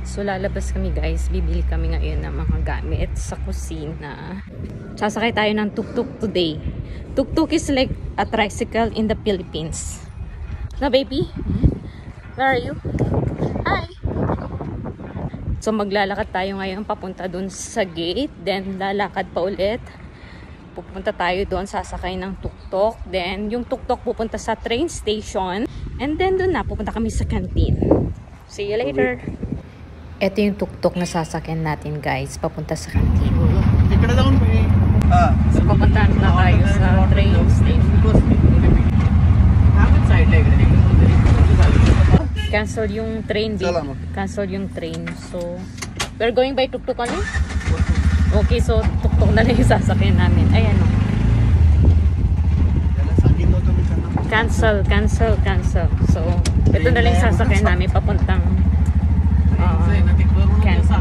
So lalabas kami guys, bibili kami ngayon ng mga gamit sa kusina. Sasakay tayo ng tuk-tuk today. Tuk-tuk is like a tricycle in the Philippines. Na baby? Where are you? Hi! So maglalakad tayo ngayon papunta dun sa gate. Then lalakad pa ulit. Pupunta tayo doon, sasakay ng tuk-tuk. Then yung tuk-tuk pupunta sa train station. And then doon na, pupunta kami sa canteen. See you later! Ito yung tuk-tuk na sasakyan natin guys, papunta sa canteen. So papunta na tayo sa train station. Cancel yung train, babe. Cancel yung train. So, we're going by tuk-tuk ano? Okay, so tuk-tuk na lang yung sasakyan namin. Ayan o. Cancel. So, ito na lang yung sasakyan namin papuntang cancel.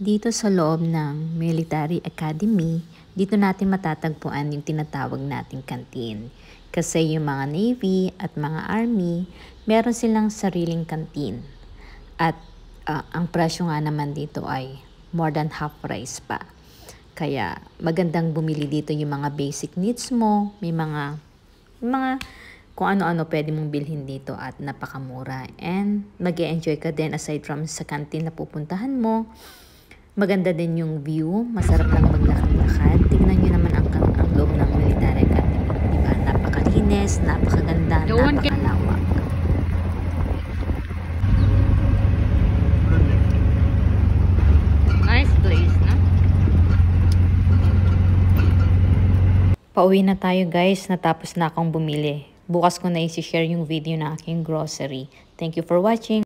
Dito sa loob ng Military Academy, dito natin matatagpuan yung tinatawag nating canteen. Kasi yung mga Navy at mga Army, meron silang sariling canteen. At ang presyo nga naman dito ay more than half price pa. Kaya magandang bumili dito yung mga basic needs mo, may mga kung ano-ano pwede mong bilhin dito at napakamura. And mag-e-enjoy ka din aside from sa canteen na pupuntahan mo. Maganda din yung view, masarap lang maglakad-lakad. Tingnan nyo naman ang loob ng Military Academy. Diba? Napakalinis, napakaganda, napakalawak. Nice place, no? Pauwi na tayo guys, natapos na akong bumili. Bukas ko na i-share yung video ng aking grocery. Thank you for watching.